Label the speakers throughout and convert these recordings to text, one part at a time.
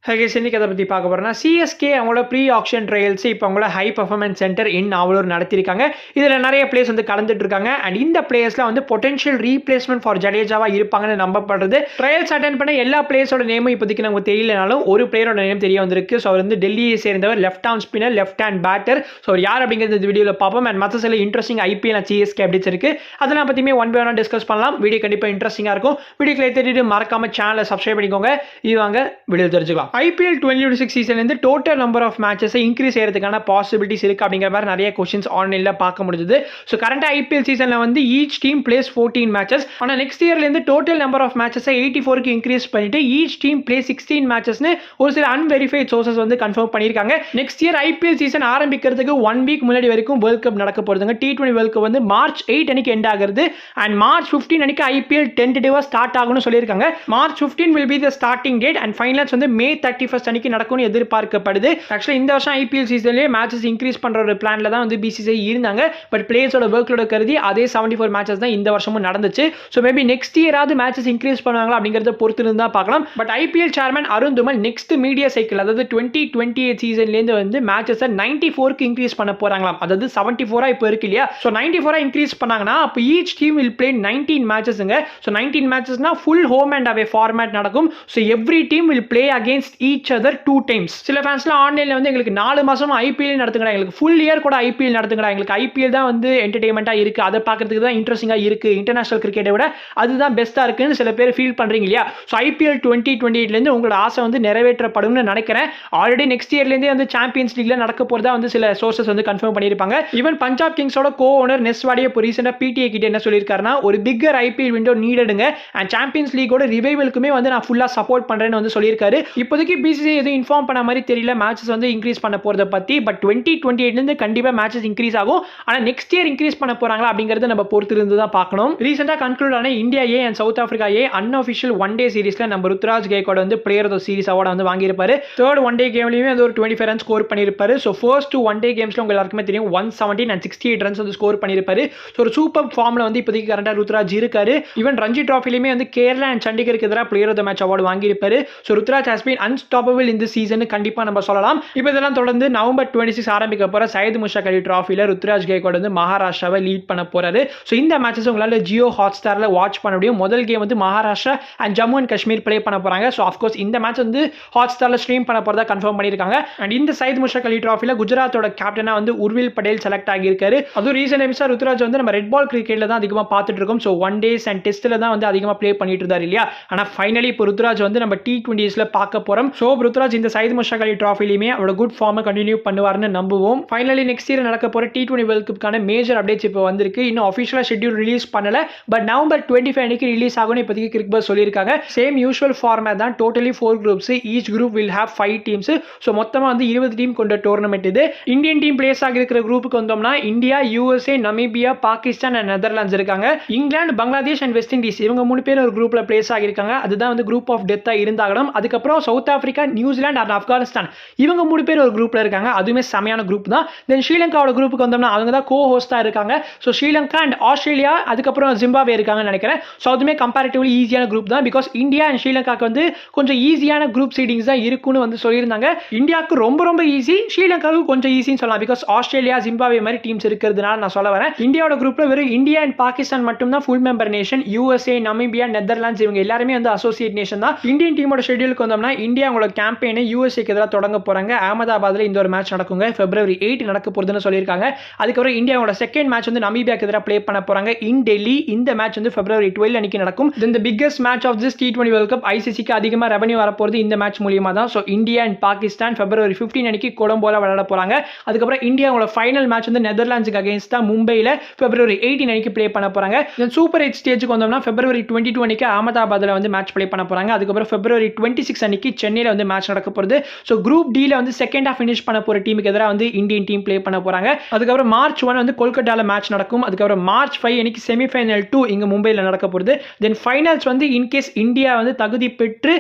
Speaker 1: இன்னைக்கு அதை பற்றி பார்க்க போகிறோம்னா சிஎஸ்கே அவங்களோட ப்ரீ ஆக்ஷன் ட்ரையல்ஸ் இப்போ அவங்களோட high performance centre in Navalur நடத்திருக்காங்க. இதில் நிறைய பிளேயர்ஸ் வந்து கலந்துட்டு இருக்காங்க. அண்ட் இந்த பிளேயர்ஸ்லாம் வந்து பொட்டன்ஷியல் ரீப்ளேஸ்மெண்ட் ஃபார் ஜடேஜாவா இருப்பாங்கன்னு நம்பப்படுறது. ட்ரையல்ஸ் அட்டன் பண்ண எல்லா பிளேயர்ஸோட நேமும் இப்போதைக்கு நமக்கு தெரியலனாலும் ஒரு பிளேயரோட நேம் தெரிய வந்திருக்கு. ஸோ அவர் வந்து டெல்லியை சேர்ந்தவர், left arm spinner, left hand batter. So யார் அப்படிங்கிறது இந்த வீடியோவில் பார்ப்போம். அண்ட் மற்ற சில இன்ட்ரெஸ்டிங் ஐபிஎல் சிஎஸ்கே அப்டேட்ஸ் இருக்கு, அதெல்லாம் பற்றியுமே ஒன் பை ஒன் டிஸ்கஸ் பண்ணலாம். வீடியோ கண்டிப்பாக இன்ட்ரெஸ்டிங்காக இருக்கும். வீடியோக்களை தேடிட்டு மறக்காம சேனலை சப்ஸ்கிரைப் பண்ணிக்கோங்க. இது வாங்க வீடியோ தெரிஞ்சுக்கலாம். ஐபிஎல் 2026 சீசன்லேருந்து டோட்டல் நம்பர் ஆஃப் மேட்சஸை இன்க்ரீஸ் செய்யறதுக்கான பாசிபிலிட்டிஸ் இருக்குது அப்படிங்கிற மாதிரி நிறைய கொஸ்டின்ஸ் ஆன்லைனில் பார்க்க முடியுது. ஸோ கரண்டாக ஐபிஎல் சீசனில் வந்து ஈச் டீம் பிளேஸ் 14 மேட்சஸ். ஆனால் நெக்ஸ்ட் இயர்லேருந்து டோட்டல் நம்பர் ஆஃப் மேட்சஸை 84க்கு இன்க்ரீஸ் பண்ணிட்டு ஈச் டீம் பிளேஸ் 16 மேட்சஸ்னு ஒரு சில அன்வெரிஃபைட் சோர்சஸ் வந்து கன்ஃபார்ம் பண்ணியிருக்காங்க. நெக்ஸ்ட் இயர் ஐபிஎல் சீசன் ஆரம்பிக்கிறதுக்கு 1 வீக் முன்னாடி வரைக்கும் வேர்ல்ட் கப் நடக்க போகிறதுங்க. T20 வேர்ல்ட் கப் வந்து மார்ச் 8 அன்னைக்கு எண்ட் ஆகுது. அண்ட் மார்ச் 15 அன்னைக்கு ஐபிஎல் டென்டேட்டிவாக ஸ்டார்ட் ஆகும்னு சொல்லியிருக்காங்க. March 15 will be the starting date and finals வந்து மே 31 அன்னைக்கு நடக்கும்னு எதிர்பார்க்கப்படுது. ஆக்சுவலி இந்த வருஷம் ஐபிஎல் சீசன்லேயே மேட்சஸ் இன்க்ரீஸ் பண்ற ஒரு பிளான்ல தான் வந்து பிசிசிஐ இருந்தாங்க. பட் பிளேயர்ஸோட ஒர்க்லோட கருதி அதே 74 மேட்சஸ் தான் இந்த வருஷமும் நடந்துச்சு. ஸோ மேபி நெக்ஸ்ட் இயராவது மேட்சஸ் இன்க்ரீஸ் பண்ணுவாங்களா அப்படிங்கிறத பொறுத்து இருந்தா பார்க்கலாம். But IPL chairman Arun Dhumal next media cycle, அதாவது 2028 சீசன்லேருந்து வந்து மேட்சஸை 94க்கு இன்க்ரீஸ் பண்ண போறாங்களாம். அதாவது 74 இப்போ இருக்கு இல்லையா, ஸோ 94 இன்க்ரீஸ் பண்ணாங்கன்னா அப்போ ஈச் டீம் வில் பிளே 19 மேட்சஸ்ங்க. ஸோ 19 மேட்சஸ்னா full home and away format நடக்கும். So every team will play against each other 2 times. சில ஃபேன்ஸ்லாம் ஆன்லைனில் வந்து எங்களுக்கு 4 மாதம் ஐபிஎல் நடத்துங்கடா, எங்களுக்கு ஃபுல் இயர் கூட ஐபிஎல் நடத்துங்கடா, எங்களுக்கு ஐபிஎல் தான் வந்து என்டர்டைன்மெண்ட்டாக இருக்குது, அதை பார்க்கறதுக்கு தான் இன்ட்ரெஸ்டிங்காக இருக்குது, இன்டர்நேஷனல் கிரிக்கெட்டை விட அதுதான் பெஸ்ட்டாக இருக்குன்னு சில பேர் ஃபீல் பண்ணுறீங்க இல்லையா. ஸோ ஐபிஎல் 2028 உங்களோட ஆசை வந்து நிறைவேற்றப்படும்னு நினைக்கிறேன். ஆல்ரெடி நெக்ஸ்ட் இயர்லேருந்தே வந்து சாம்பியன்ஸ் லீக்ல நடக்க போகிறதா வந்து சில சோர்சஸ் வந்து கன்ஃபார்ம் பண்ணியிருப்பாங்க. ஈவன் பஞ்சாப் கிங்ஸோட கோ ஓனர் நெஸ்வாடியை இப்போ ரீசெண்டாக பிடிஐ கிட்ட என்ன சொல்லியிருக்காருன்னா, ஒரு பிக்கர் ஐபிஎல் விண்டோ நீடடுங்க அண்ட் சாம்பியன்ஸ் லீகோட ரிவைவலுக்குமே வந்து நான் ஃபுல்லாக சப்போர்ட் பண்ணுறேன்னு வந்து சொல்லியிருக்காரு. இப்போதைக்கு பிசிசிஐ எதுவும் இன்ஃபார்ம் பண்ண மாதிரி தெரியல மேட்சஸ் வந்து இன்க்ரீஸ் பண்ண போறத பத்தி. பட் 2028 கண்டிப்பா மேட்சஸ் இன்க்ரீஸ் ஆகும். ஆனா நெக்ஸ்ட் இயர் இன்க்ரீஸ் பண்ண போறாங்களா அப்படிங்கறத நம்ம பொறுத்து இருந்து தான் பார்க்கணும். ரீசெண்டா கன்க்ளூட் ஆன India A and South Africa A unofficial one day சீரிஸ்ல நம்ம ருத்ராஜ் கெய்க்வாட் வந்து player of the series award வந்து வாங்கியிருப்பாரு. தேர்ட் ஒன் டே கேம்லயுமே வந்து ஒரு 25 ரன் ஸ்கோர் பண்ணியிருப்பாரு. ஸோ ஃபர்ஸ்ட் ஒன் டே கேம்ஸ்ல உங்க எல்லாருக்குமே தெரியும் 117 and 68 ரன்ஸ் வந்து ஸ்கோர் பண்ணியிருப்பாரு. ஸோ ஒரு சூப்பர் ஃபார்ம்ல வந்து இப்போதைக்கு கரண்டா ருத்ராஜ் இருக்காரு. ஈவன் ரஞ்சி டிராஃபிலுமே வந்து கேரளா அண்ட் சண்டிகருக்கு எதிராக player of the match award வாங்கியிருப்பாரு. So Ruturaj has been unstoppable இந்த சீசன் கண்டிப்பா நம்ம சொல்லலாம். இப்போ இதெல்லாம் தொடர்ந்து நவம்பர் 26 ஆரம்பிக்க போற சையத் முஷ்டாக் அலி டிராஃபில ருத்ராஜ் கெய்க்வாட் வந்து மகாராஷ்டிராவை லீட் பண்ண போறாரு. ஸோ இந்த மேட்சஸ் உங்களால ஜியோ ஹாட்ஸ்டார்ல வாட்ச் பண்ண முடியும். முதல் கேம் வந்து Maharashtra and Jammu and Kashmir play பண்ண போறாங்க. ஸோ ஆஃப்கோர்ஸ் இந்த மேட்ச் வந்து ஹாட்ஸ்டார்ல ஸ்ட்ரீம் பண்ண போறதா கன்ஃபார்ம் பண்ணியிருக்காங்க. அண்ட் இந்த சையத் முஷ்டாக் அலி டிராஃபில குஜராத்தோட கேப்டனா வந்து உர்வில் படேல் செலக்ட் ஆகியிருக்காரு. அதுவும் ரீசெண்ட் எபிசோட் ருத்ராஜ் வந்து நம்ம ரெட் பால் கிரிக்கெட்ல தான் அதிகமாக பார்த்துட்டு இருக்கோம். ஸோ ஒன் டேஸ் அண்ட் டெஸ்ட்ல தான் வந்து அதிகமாக பிளே பண்ணிட்டு இருந்தார் இல்லையா. ஆனால் ஃபைனலி இப்போ ருத்ராஜ் வந்து நம்ம T20ஸ்ல பார்க்க போறோம். ஸோ ருத்ராஜ் இந்த சையத் முஷ்டாக் அலி டிராஃபிலையுமே அவரோட குட் ஃபார்மை கண்டினியூ பண்ணுவார்னு நம்புவோம். ஃபைனலி நெக்ஸ்ட் இயர் நடக்க போற T20 வேர்ல்ட் கப்கான மேஜர் அப்டேட்ஸ் இப்போ வந்திருக்கு. இன்னும் ஆஃபிஷியலா ஷெட்யூல் ரிலீஸ் பண்ணல. பட் நவம்பர் 25 அன்னைக்கு ரிலீஸ் ஆகும்னு இப்போதைக்கு கிரிக் பஸ் சொல்லியிருக்காங்க. சேம் யூஷுவல் ஃபார்மேட் தான். Totally 4 groups. Each group will have 5 teams. So மொத்தமாக வந்து 20 டீம் கொண்ட டோர்னமெண்ட் இது. இந்தியன் டீம் பிளேஸ் ஆகிருக்கிற குரூப்புக்கு வந்தோம்னா India, USA, Namibia, Pakistan and Netherlands இருக்காங்க. England, Bangladesh and West Indies இவங்க 3 பேர் ஒரு குரூப்ல பிளேஸ் ஆகிருக்காங்க. அதுதான் வந்து குரூப் ஆஃப் டெத்தா இருந்தாகணும். அதுக்கப்புறம் south Africa, New Zealand and Afghanistan இவங்க 3 பேர் ஒரு குரூப்ல இருக்காங்க. அதுவுமே செமையான குரூப் தான். தென் ஸ்ரீலங்காவோட குரூப்புக்கு வந்தோம்னா அவங்க தான் கோ ஹோஸ்டா இருக்காங்க. ஸோ ஸ்ரீலங்கா அண்ட் ஆஸ்திரேலியா அதுக்கப்புறம் ஜிம்பாப்வே இருக்காங்கன்னு நினைக்கிறேன். ஸோ அதுவுமே கம்பேரிட்டிவ்லி ஈஸியான குரூப் தான். பிகாஸ் இந்தியா அண்ட் ஸ்ரீலங்காக்கு வந்து கொஞ்சம் ஈஸியான குரூப் சீடிங்ஸ் தான் இருக்குன்னு வந்து சொல்லியிருந்தாங்க. இந்தியாவுக்கு ரொம்ப ரொம்ப ஈஸி, ஸ்ரீலங்காவுக்கு கொஞ்சம் ஈஸின்னு சொல்லலாம். பிகாஸ் ஆஸ்திரேலியா, ஜிம்பாப்வே மாதிரி டீம்ஸ் இருக்கிறதுனால நான் சொல்ல வரேன். இந்தியாவோட குரூப்ல வெறும் இந்தியா அண்ட் பாகிஸ்தான் மட்டும் தான் full member nation. USA, Namibia, Netherlands இவங்க எல்லாருமே வந்து அசோசியேட் நேஷன் தான். இந்தியன் டீமோட ஷெட்யூலுக்கு வந்தோம்னா இந்தியா அவங்களோட கேம்பெயினை USAக்கு எதிராக தொடங்க போறாங்க. அகமதாபாத்ல இந்த ஒரு மேட்ச் நடக்குங்க. February 8 நடக்க போறதுன்னு சொல்லியிருக்காங்க. அதுக்கப்புறம் இந்தியாவோட செகண்ட் மேட்ச் வந்து நமீபியாக்கு எதிராக பிளே பண்ண போறாங்க இன் டெல்லி. இந்த மேட்ச் வந்து February 12 அன்னைக்கு நடக்கும். Then the biggest match of this T20 world cup. ஐசிசிக்கு அதிகமாக ரெவன்யூ வர போறது இந்த மேட்ச் மூலியமா தான். So India and Pakistan February 15 அன்னைக்கு கொலம்போல விளையாட போறாங்க. அதுக்கப்புறம் இந்தியாவோட ஃபைனல் மேட்ச் வந்து நெதர்லாண்ட்ஸ்க்கு அகைன்ஸ்ட் தான் மும்பைல February 18 அன்னைக்கு பிளே பண்ண போறாங்க. தென் சூப்பர் 8 ஸ்டேஜுக்கு வந்தோம்னா February 22 அன்னைக்கு அகமதாபாத்ல வந்து மேட்ச் பிளே பண்ண போறாங்க. அதுக்கப்புறம் February 26 அன்னைக்கு சென்னையில வந்து மேட்ச் நடக்க போகுது. ஸோ குரூப் டில வந்து செகண்ட் ஹாஃப் ஃபினிஷ் பண்ண போற டீமுக்கு எதிராக வந்து இந்தியன் டீம் பிளே பண்ண போறாங்க. அதுக்கப்புறம் மார்ச் 1 வந்து கொல்கட்டால மேட்ச் நடக்கும். அதுக்கப்புறம் மார்ச் 5 அன்னைக்கு செமிஃபைனல் 2 இங்க மும்பைல நடக்க போகுது. தென் ஃபைனல்ஸ் வந்து இன்கேஸ் இந்தியா வந்து தகுதி பெற்று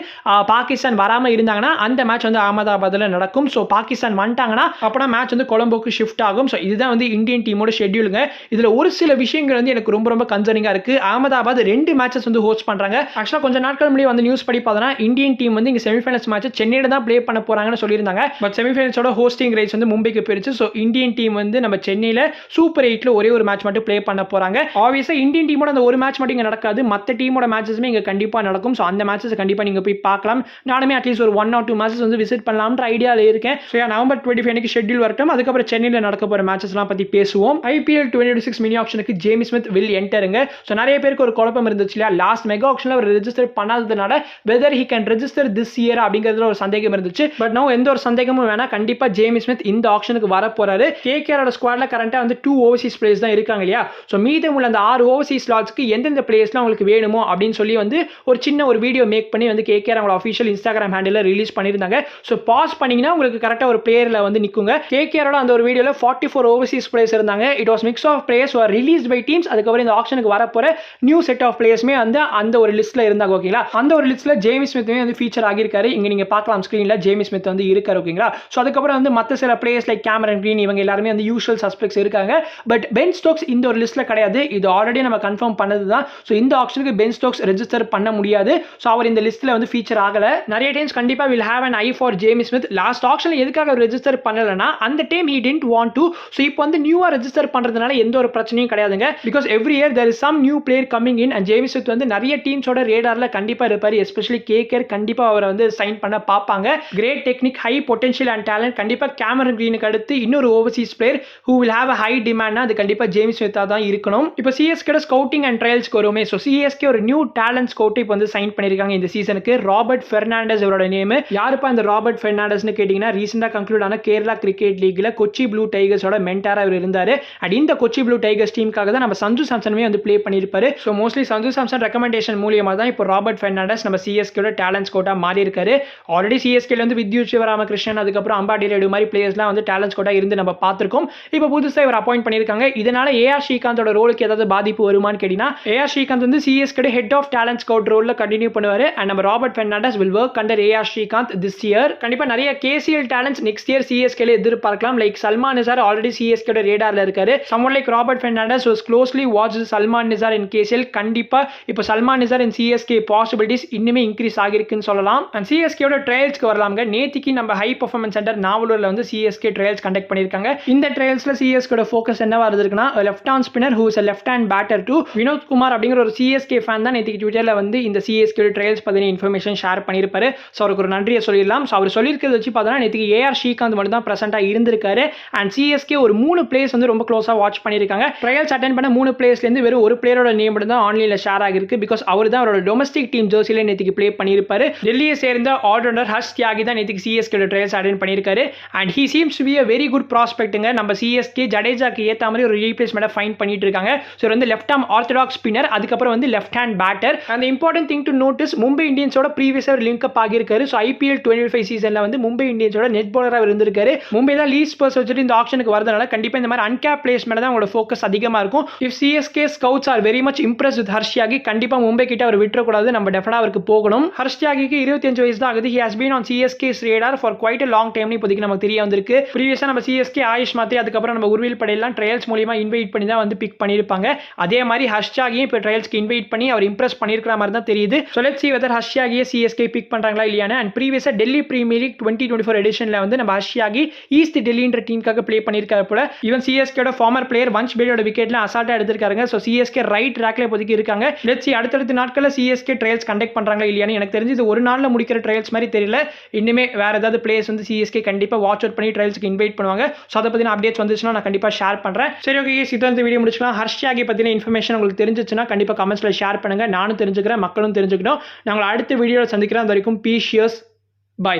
Speaker 1: பாகிஸ்தான் வராம இருந்தாங்கன்னா அந்த மேட்ச் வந்து அகமதாபாத்ல நடக்கும். ஸோ பாகிஸ்தான் வந்துட்டாங்கன்னா அப்பனா மேட்ச் வந்து கொலம்போக்கு ஷிஃப்ட் ஆகும். ஸோ இதுதான் வந்து இந்தியன் டீமோட ஷெட்யூலுங்க. இதுல ஒரு சில விஷயங்கள் வந்து எனக்கு ரொம்ப ரொம்ப கன்சர்னிங்கா இருக்கு. அகமதாபாத் 2 மேட்சஸ் வந்து ஹோஸ்ட் பண்றாங்க. ஆக்சுவலா கொஞ்ச நாட்கள் முன்னாடி வந்து நியூஸ் படி பார்த்தா இந்தியன் டீம் வந்து இங்க செமிஃபைனல் செமிஃபைனல்ஸ் மேட்ச் சென்னையில தான் ப்ளே பண்ண போறாங்கன்னு சொல்லியிருந்தாங்க. பட் செமிஃபைனல்ஸோட ஹோஸ்டிங் ரைட்ஸ் வந்து மும்பைக்கு போயிருச்சு. ஸோ இந்தியன் டீம் வந்து நம்ம சென்னையில சூப்பர் 8ல ஒரே ஒரு மேட்ச் மட்டும் ப்ளே பண்ண போறாங்க. ஆப்வியஸா இந்தியன் டீமோட அந்த ஒரு மேட்ச் மட்டும் இங்க நடக்காது, மற்ற டீமோட மேட்சஸுமே இங்க கண்டிப்பா நடக்கும். ஸோ அந்த மேட்சஸ் கண்டிப்பா நீங்க போய் பார்க்கலாம். நானுமே அட்லீஸ்ட் ஒரு 1 or 2 மேட்சஸ் வந்து விசிட் பண்ணலாம்ன்ற ஐடியாவில் இருக்கேன். ஸோ நவம்பர் 25 ஷெட்யூல் வரட்டும், அதுக்கப்புறம் சென்னையில் நடக்க போற மேட்சஸ்லாம் பத்தி பேசுவோம். IPL 2026 மினி ஆக்ஷனுக்கு ஜேமி ஸ்மித் வில் என்டருங்க. ஸோ நிறைய பேருக்கு ஒரு குழப்பம் இருந்துச்சு இல்லையா, லாஸ்ட் மெகா ஆக்ஷன்ல அவர் ரெஜிஸ்டர் பண்ணாததுனால whether he can register this year அப்படிங்கிறதுல ஒரு சந்தேகம் இருந்துச்சு. பட் நோ எந்த ஒரு சந்தேகமும் வேணா, கண்டிப்பா ஜேமி ஸ்மித் இந்த ஆக்ஷனுக்கு வர போறாரு. கேகேஆரோட ஸ்குவாட்ல கரண்டா வந்து 2 ஓவர்சீஸ் பிளேயர்ஸ் தான் இருக்காங்க இல்லையா. ஸோ மீதமுள்ள அந்த 6 ஓவர்சீஸ் ஸ்லாட்ஸ்க்கு எந்தெந்த பிளேயர்ஸ்லாம் உங்களுக்கு வேணுமோ அப்படின்னு சொல்லி வந்து ஒரு சின்ன ஒரு வீடியோ மேக் பண்ணி வந்து கேகேஆர் அவங்களோட அஃபிஷியல் இன்ஸ்டாகிராம் ஹேண்டில் ரிலீஸ் பண்ணியிருந்தாங்க. ஸோ பாஸ் பண்ணீங்கன்னா உங்களுக்கு கரெக்டாக ஒரு பிளேயர்ல வந்து நிற்குங்க. கேகேஆரோட அந்த ஒரு வீடியோவில் 44 ஓவர்சீஸ் பிளேயர்ஸ் இருந்தாங்க. It was mix of players are release by teams. அதுக்கப்புறம் இந்த ஆக்ஷனுக்கு வரப்போற நியூ செட் ஆஃப் பிளேயர்ஸ்மே வந்து அந்த ஒரு லிஸ்ட்ல இருந்தாங்க. ஓகேங்களா, அந்த ஒரு லிஸ்ட்ல ஜேமி ஸ்மித்மே வந்து ஃபீச்சர் ஆகியிருக்காரு. இங்க நீங்க பார்க்கலாம் ஸ்கிரீன்ல ஜேமி ஸ்மித் வந்து இருக்காரு. ஓகேங்களா, ஸோ அதுக்கப்புறம் வந்து மற்ற சில பிளேயர்ஸ் லைக் கேமரன் கிரீன் இவங்க எல்லாருமே வந்து யூஷுவல் சஸ்பெக்ட்ஸ் இருக்காங்க. பட் பென் ஸ்டோக்ஸ் இந்த ஒரு லிஸ்ட்ல கிடையாது. இது ஆல்ரெடி நம்ம கன்ஃபார்ம் பண்ணது தான். ஸோ இந்த ஆக்ஷனுக்கு பென் ஸ்டோக்ஸ் ரெஜிஸ்டர் பண்ண முடியாது. ஸோ அவர் இந்த லிஸ்ட்ல வந்து ஃபீச்சர் ஆகல. நிறைய டைம்ஸ் கண்டிப்பா will have an eye for Jamie Smith. லாஸ்ட் ஆக்ஷன்ல எதுக்காக ரெஜிஸ்டர் பண்ணலனா அந்த time he didn't want to. So இப்போ வந்து நியூவா ரெஜிஸ்டர் பண்றதுனால எந்த ஒரு பிரச்சனையும் கிடையாதுங்க. Because every year there is some new player coming in and Jamie Smith வந்து நிறைய டீம்ஸோட ரேடார்ல கண்டிப்பா இருப்பாரு. எஸ்பெஷலி கேகேஆர் கண்டிப்பா அவரை வந்து சைன் பண்ண பார்ப்பாங்க. Great technique, high potential and talent. கண்டிப்பா கேமரன் கிரீனுக்கு அடுத்து இன்னொரு overseas player who will have a high demand அது கண்டிப்பா ஜேமி ஸ்மித்தா தான் இருக்கணும். இப்போ சிஎஸ்கேட ஸ்கவுட்டிங் அண்ட் ட்ரையல்ஸ்க்கு வருமே. ஸோ சிஎஸ்கே ஒரு நியூ டேலண்ட் ஸ்கவுட் இப்போ வந்து சைன் பண்ணிருக்காங்க இந்த சீசனுக்கு. ராபர்ட் பெர்னாண்டஸ் அவரோட நேம். யாருப்பா இந்த ராபர்ட் பெர்னாண்டஸ்னு கேட்டீங்கன்னா, ரீசெண்டா கன்க்ளூட் ஆன கேரளா கிரிக்கெட் லீக்ல கொச்சி ப்ளூ டைகர்ஸோட மென்டாரா அவர் இருந்தாரு. அண்ட் இந்த கொச்சி ப்ளூ டைகர்ஸ் டீமுக்காக தான் நம்ம சஞ்சு சாம்சனுமே வந்து ப்ளே பண்ணியிருப்பாரு. So mostly Sanju Samson recommendation மூலியமா தான் இப்போ ராபர்ட் பெர்னாண்டஸ் நம்ம சிஎஸ்கேட டேலண்ட் ஸ்கவுட்டா மாறி இருக்காரு. ஆல்ரெடி சிஎஸ்கேல வந்து வித்யுத் சிவராமகிருஷ்ணன் அதுக்கப்புறம் அம்பாடி ரெய்டு மாதிரி பிளேயர்ஸ்லாம் வந்து டேலண்ட் ஸ்கவுட்டா இருந்து நம்ம பார்த்திருக்கோம். இப்போ புதுசாக இவர் அப்பாயிண்ட் பண்ணியிருக்காங்க. இதனால ஏஆர் ஸ்ரீகாந்தோட ரோலுக்கு ஏதாவது பாதிப்பு வருமான்னு கேட்டீங்கன்னா, ஏஆர் ஸ்ரீகாந்த் வந்து CSK head of talent scout ரோல்ல கண்டினியூ பண்ணுவாரு. அண்ட் நம்ம Robert Fernandes will work under AR Srikanth this year. கண்டிப்பா நிறைய கேசிஎல் டேலண்ட்ஸ் நெக்ஸ்ட் இயர் சிஎஸ்கேல எதிர்பார்க்கலாம். லைக் சல்மான் நிசார் ஆல்ரெடி சிஎஸ்கேட ரேடார்ல இருக்காரு. Someone like Robert Fernandes was closely watched Salman Nisar in KCL. கண்டிப்பா இப்போ Salman Nisar in CSK possibilities இன்னுமே இன்க்ரீஸ் ஆகிருக்குன்னு சொல்லலாம். அண்ட் சிஎஸ்கேட ட்ரையல்ஸ்க்கு வரலாம்ங்க. நேத்திக்கு நம்ம ஹை பெர்ஃபார்மன்ஸ் சென்டர் நாவலூர்ல வந்து சிஎஸ்கே ட்ரையல்ஸ் கண்டக்ட் பண்ணிருக்காங்க. இந்த ட்ரையல்ஸ்ல சிஎஸ்கேட ஃபோக்கஸ் என்னவா இருந்திருக்குன்னா, left arm spinner who is a left hand batter to Vinod Kumar அப்படிங்கிற ஒரு சிஎஸ்கே ஃபேன் தான் நேற்று ட்விட்டர்ல வந்து இந்த சிஎஸ்கே ட்ரையல்ஸ் பத்தின இன்ஃபர்மேஷன் ஷேர் பண்ணியிருப்பாரு. ஸோ அவருக்கு ஒரு நன்றியை சொல்லிடலாம். ஸோ அவர் சொல்லியிருக்கிறது வச்சு பார்த்தோன்னா நேற்று ஏஆர் ஸ்ரீகாந்த் மட்டும் தான் பிரசென்ட்டாக இருந்திருக்காரு. அண்ட் சிஎஸ்கே ஒரு 3 பிளேயர்ஸ் வந்து ரொம்ப க்ளோஸாக வாட்ச் பண்ணியிருக்காங்க. ட்ரையல்ஸ் அட்டென்ட் பண்ண 3 பிளேயர்ஸ்லேருந்து வெறும் ஒரு பிளேயரோட நேம் மட்டும் தான் ஆன்லைனில் ஷேர் ஆகிருக்கு. பிகாஸ் அவர் தான் அவரோட டொமஸ்டிக் டீம் ஜெர்சியில் நேற்றுக்கு ப்ளே பண்ணியிருப்பாரு. டெல்லியை சேர்ந்த ஆல்ரவுண்டர் ஹர்ஷ் தியாகி தான் நேற்றுக்கு சிஎஸ்கே ட்ரையல்ஸ் அட்டென்ட் பண்ணியிருக்காரு. And he seems to be a very good prospectங்க. நம்ம சிஎஸ்கே ஜடேஜாக்கு ஏற்ற மாதிரி ஒரு ரீப்ளேஸ்மெண்ட்டை ஃபைண்ட் பண்ணிட்டு இருக்காங்க. ஸோ வந்து லெஃப்ட் ஆர்ம் ஆர்த்தடாக்ஸ் ஸ்பின்னர், அதுக்கப்புறம் வந்து லெஃப்ட் ஹேண்ட் பேட்டர். அந்த important thing to notice, Mumbai இந்தியன்ஸோட ப்ரீவியஸாக ஒரு லிங்க் அப் ஆகியிருக்காரு. ஸோ IPL 25 சீசன்ல வந்து மும்பை இந்தியன்ஸோட நெட் பவுலராக இருந்திருக்காரு. மும்பை தான் லீஸ் பர்ஸ் வச்சுட்டு இந்த ஆப்ஷனுக்கு வரதுனால கண்டிப்பாக இந்த மாதிரி அன்கேப் பிளேஸ்மெண்ட் தான் அவங்களோட ஃபோக்கஸ் அதிகமாக இருக்கும். If CSK scouts are very much Impress with Harsh தியாகி, கண்டிப்பாக மும்பை கிட்ட அவர் விட்டுறக்கூடாது. நம்ம டெஃபினட்டாக அவருக்கு போகணும். ஹர்ஷ் தியாகிக்கு 25 வயசு தான் ஆகுது. He has been on CSK's radar for quite a long time இப்போதைக்கு நமக்கு தெரிய வந்திருக்கு. ப்ரீவியஸாக நம்ம சிஎஸ்கே ஆயுஷ் மாத்ரி அதுக்கப்புறம் நம்ம உர்வில் படேல்லாம் ட்ரையல்ஸ் மூலியமா இன்வைட் பண்ணி தான் வந்து பிக் பண்ணியிருப்பாங்க. அதே மாதிரி ஹர்ஷ் தியாகியும் இப்போ ட்ரையல்ஸ்க்கு இன்வைட் பண்ணி அவர் இம்ப்ரெஸ் பண்ணியிருக்கிற மாதிரி தான் தெரியுது. So let's see whether Harsh தியாகியை சிஎஸ்கே பிக் பண்ணுறாங்களா இல்லையானு. அண்ட் ப்ரீவியஸாக டெல்லி பிரீமியர் லீக் 2024 எடிஷனில் வந்து நம்ம ஹர்ஷ் தியாகி ஈஸ்ட் டெல்லின்ற டீமுக்காக ப்ளே பண்ணியிருக்காரு போல. ஈவன் சிஎஸ்கேட ஃபார்மர் பிளேயர் வன்ஷ் பேலியோட விக்கெட்ல அசால்ட்டாக எடுத்திருக்காங்க. ஸோ சிஎஸ்கே ரைட் ட்ராக்ல இப்போதைக்கு இருக்காங்க. லெட்ஸ் see அடுத்தடுத்த நாட்களில் சிஎஸ்கே ட்ரையல்ஸ் கண்டக்ட் பண்ணுறாங்களா இல்லையானு. எனக்கு தெரிஞ்சு இது ஒரு நாளில் முடிக்கிற ட்ரையல்ஸ் மாதிரி தெரியல. இன்னுமே வேற ஏதாவது பிளேயர்ஸ் வந்து சிஎஸ்கே கண்டிப்பாக வாட்ச் அவுட் பண்ணி ட்ரையல்ஸ்க்கு இன்வைட் பண்ணுவாங்க. ஸோ அதை பற்றின அப்டேட்ஸ் வந்துச்சுன்னா நான் கண்டிப்பாக ஷேர் பண்ணுறேன். சரி, ஓகே, இதான் இந்த வீடியோ முடிச்சுக்கலாம். ஹர்ஷ் தியாகி பற்றின இன்ஃபர்மேஷன் உங்களுக்கு தெரிஞ்சிச்சுன்னா கண்டிப்பாக கமெண்ட்ஸில் ஷேர் பண்ணுங்க. நானும் தெரிஞ்சுக்கிறேன், மக்களும் தெரிஞ்சுக்கணும். நாங்கள் அடுத்த வீடியோவில் சந்திக்கிறேன். அது வரைக்கும் பீஸ், பை.